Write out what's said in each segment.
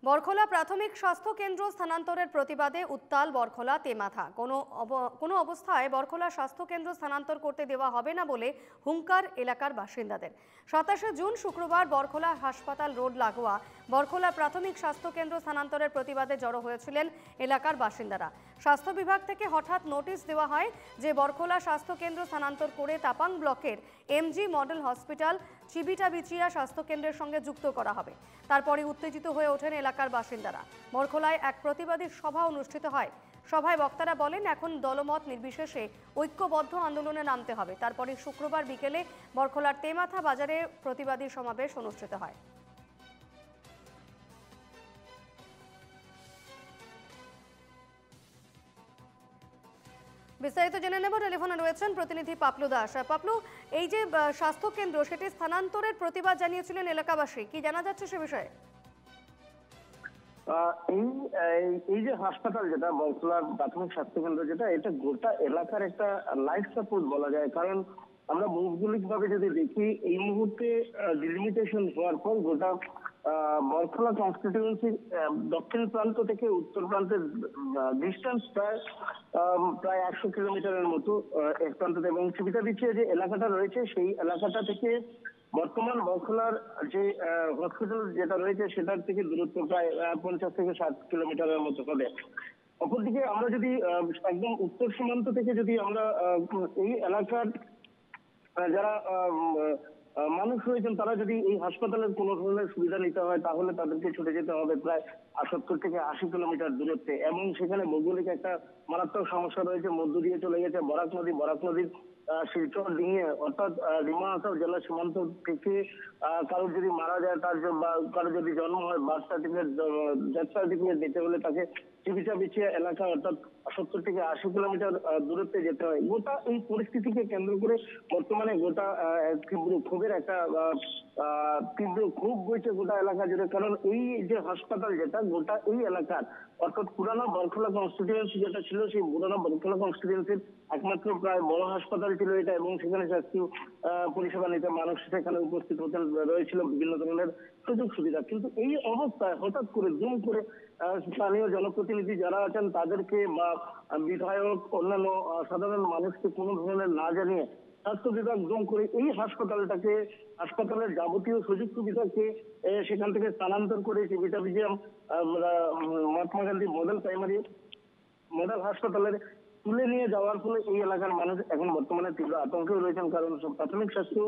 বরখোলা প্রাথমিক স্বাস্থ্য কেন্দ্র স্থানান্তরের প্রতিবাদে উত্তাল বরখোলা তেমাথা। কোনো অবস্থায় বরখোলা স্বাস্থ্য কেন্দ্র স্থানান্তর করতে দেওয়া হবে না বলে হুঙ্কার এলাকার বাসিন্দাদের। 27শে জুন শুক্রবার বরখোলা হাসপাতাল রোড লাগোয়া বরখোলা প্রাথমিক স্বাস্থ্য কেন্দ্র স্থানান্তরের প্রতিবাদে জড়ো হয়েছিলেন এলাকার বাসিন্দারা। স্বাস্থ্য বিভাগ থেকে হঠাৎ নোটিশ দেওয়া হয় যে বরখোলা স্বাস্থ্য কেন্দ্র স্থানান্তর করে তাপাং ব্লকের এমজি মডেল হসপিটাল চিবিটাবিচিয়া স্বাস্থ্য কেন্দ্রের সঙ্গে যুক্ত করা হবে। তারপরে উত্তেজিত হয়ে ওঠেন এলাকার বাসিন্দারা। বরখোলায় এক প্রতিবাদী সভা অনুষ্ঠিত হয়। সভায় বক্তারা বলেন, এখন দলমত নির্বিশেষে ঐক্যবদ্ধ আন্দোলনে নামতে হবে। তারপরে শুক্রবার বিকেলে বরখোলার তেমাথা বাজারে প্রতিবাদী সমাবেশ অনুষ্ঠিত হয়। বিস্তারিত জেনে নেব, টেলিফোনে রয়েছেন প্রতিনিধি পাপলু দাস। পাপলু, এই যে স্বাস্থ্য কেন্দ্র সেটি স্থানান্তরের প্রতিবাদ জানিয়েছিলেন এলাকাবাসী, কি জানা যাচ্ছে সে বিষয়ে? এই যে হাসপাতাল যেটা বরখোলার প্রাথমিক স্বাস্থ্য কেন্দ্র যেটা, এটা গোটা এলাকার একটা লাইফ সাপোর্ট বলা যায়। কারণ আমরা ভৌগোলিক ভাবে যদি দেখি, এই মুহূর্তে ডিলিমিটেশন হওয়ার পর গোটা বরখোলা কনস্টিটিউয়েন্সির দক্ষিণ প্রান্ত থেকে উত্তর প্রান্তের ডিস্টেন্স প্রায় 100 কিলোমিটারের মতো এক প্রান্ত, এবং চিবিটাবিচিয়া যে এলাকাটা রয়েছে সেই এলাকাটা থেকে বর্তমান বরখোলার যে হসপিটাল যেটা রয়েছে সেটার থেকে দূরত্ব প্রায় 50 থেকে 60 কিলোমিটারের মতো হবে। অপরদিকে আমরা যদি একদম উত্তর সীমান্ত থেকে যদি আমরা এই এলাকার যারা মানুষ রয়েছেন তারা যদি এই হাসপাতালের কোনো ধরনের সুবিধা নিতে হয় তাহলে তাদেরকে ছুটে যেতে হবে প্রায় 70 থেকে 80 কিলোমিটার দূরত্বে, এবং সেখানে ভৌগোলিক একটা মারাত্মক সমস্যা রয়েছে। মধ্য দিয়ে চলে গেছে বরাক নদীর শিলচর ডিঙিয়ে, অর্থাৎ ডিমা হাসাও জেলা সীমান্ত থেকে কারোর যদি মারা যায়, তার বা কারোর যদি জন্ম হয়, বার্থ সার্টিফিকেট ডেথ সার্টিফিকেট দিতে হলে তাকে চিবিটাবিচিয়া এলাকা অর্থাৎ 70 থেকে 80 কিলোমিটার দূরত্বে যেতে হয়। গোটা এই পরিস্থিতিকে কেন্দ্র করে বর্তমানে গোটা তীব্র ক্ষোভের একটা তীব্র ক্ষোভ বইছে গোটা এলাকা জুড়ে। কারণ এই যে হাসপাতাল যেটা গোটা এই এলাকার অর্থাৎ পুরানো বরখোলা কনস্টিটিউয়েন্সি যেটা ছিল, সেই পুরানো বরখোলা কনস্টিটিউয়েন্সির একমাত্র প্রায় বড় হাসপাতাল ছিল এটা, এবং সেখানে স্বাস্থ্য পরিষেবা নিতে মানুষ সেখানে উপস্থিত হতেন, রয়েছিল বিভিন্ন ধরনের সুযোগ সুবিধা। কিন্তু এই অবস্থায় হঠাৎ করে দুম করে স্থানীয় জনপ্রতিনিধি যারা আছেন তাদেরকে বা বিধায়ক অন্যান্য সাধারণ মানুষকে কোনো ধরনের না জানিয়ে স্বাস্থ্য বিভাগ দুম করে এই হাসপাতালের যাবতীয় সুযোগ সুবিধাকে সেখান থেকে স্থানান্তর করে চিবিটাবিচিয়া মহাত্মা গান্ধী মডেল হাসপাতালের তুলে নিয়ে যাওয়ার ফলে এই এলাকার মানুষ এখন বর্তমানে তীব্র আতঙ্কে রয়েছেন। কারণ প্রাথমিক স্বাস্থ্য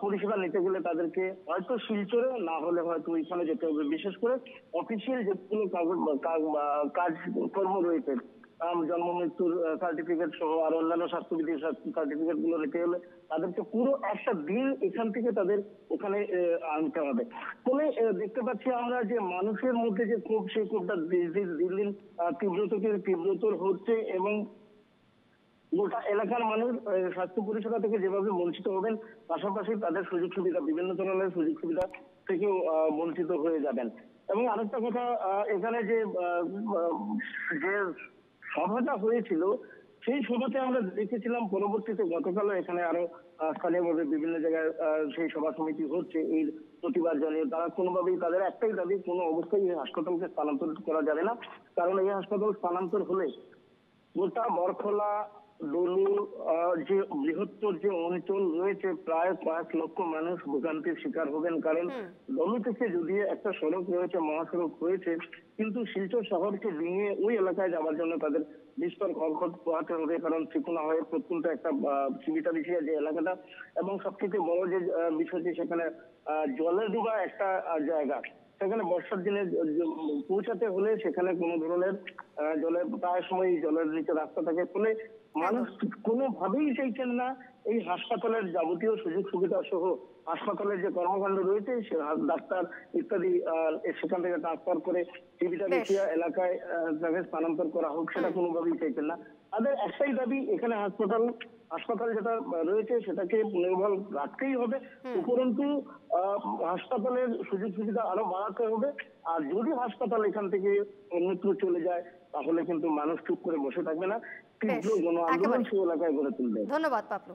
পরিষেবা নিতে গেলে তাদেরকে হয়তো শিলচরে না হলে হয়তো ওইখানে যেতে হবে। বিশেষ করে অফিসিয়াল যেগুলো কাজকর্ম রয়েছে, জন্ম মৃত্যুর সার্টিফিকেট সহ আর অন্যান্য স্বাস্থ্যবিধির সার্টিফিকেট গুলো নিতে হলে তাদেরকে পুরো একটা দিন এখান থেকে তাদের ওখানে আনতে হবে। ফলে দেখতে পাচ্ছি আমরা যে মানুষের মধ্যে যে ক্ষোভ, সেই ক্ষোভটা দিন দিন তীব্রতর হচ্ছে, এবং গোটা এলাকার মানুষ স্বাস্থ্য পরিষেবা থেকে যেভাবে বঞ্চিত হবেন, পাশাপাশি তাদের সুযোগ সুবিধা বিভিন্ন ধরনের সুযোগ সুবিধা থেকেও বঞ্চিত হয়ে যাবেন। এবং আরেকটা কথা, এখানে যে সভাটা হয়েছিল সেই সভাতে আমরা দেখেছিলাম, পরবর্তীতে গতকালও এখানে আরো স্থানীয়ভাবে বিভিন্ন জায়গায় সেই সভা সমিতি হচ্ছে এই প্রতিবাদ জানিয়ে। তারা কোনোভাবেই তাদের একটাই দাবি, কোনো অবস্থায় এই হাসপাতালকে স্থানান্তর করা যাবে না। কারণ এই হাসপাতাল স্থানান্তর হলে গোটা বরখোলা ডলু যে বৃহত্তর যে অঞ্চল রয়েছে প্রায় কয়েক লক্ষ মানুষ ভোগান্তির শিকার হবেন। কারণ ডলু থেকে যদিও একটা সড়ক রয়েছে, মহাসড়ক রয়েছে, কিন্তু শিলচর শহরকে ভেঙে ওই এলাকায় যাওয়ার জন্য তাদের বিস্তর খড়খড় পোহাতে হবে। কারণ ত্রিকোণা হয়ে প্রত্যন্ত একটা চিবিটাবিচিয়া যে এলাকাটা, এবং সবথেকে বড় যে বিষয়টি, সেখানে জলে ডুবা একটা জায়গা, সেখানে বর্ষার দিনে পৌঁছাতে হলে সেখানে কোনো ধরনের জলে প্রায় সময় জলের নিচে রাস্তা থাকে। ফলে মানুষ কোনোভাবেই চাইছেন না এই হাসপাতালের যাবতীয় সুযোগ সুবিধা সহ হাসপাতালের যে কর্মকাণ্ড রয়েছে ডাক্তার ইত্যাদি সেখান থেকে ট্রান্সফার করে চিবিটাবিচিয়া এলাকায় তাকে স্থানান্তর করা হোক, সেটা কোনোভাবেই চাইছেন না। তাদের একটাই দাবি, এখানে হাসপাতাল যেটা রয়েছে সেটাকে নির্ভর রাখতেই হবে, উপরন্তু হাসপাতালের সুযোগ সুবিধা আরো বাড়াতে হবে। আর যদি হাসপাতাল এখান থেকে অন্যত্র চলে যায় তাহলে কিন্তু মানুষ চুপ করে বসে থাকবে না, তীব্র গণ আন্দোলন সেই এলাকায় গড়ে তুলবে। ধন্যবাদ পাপলু।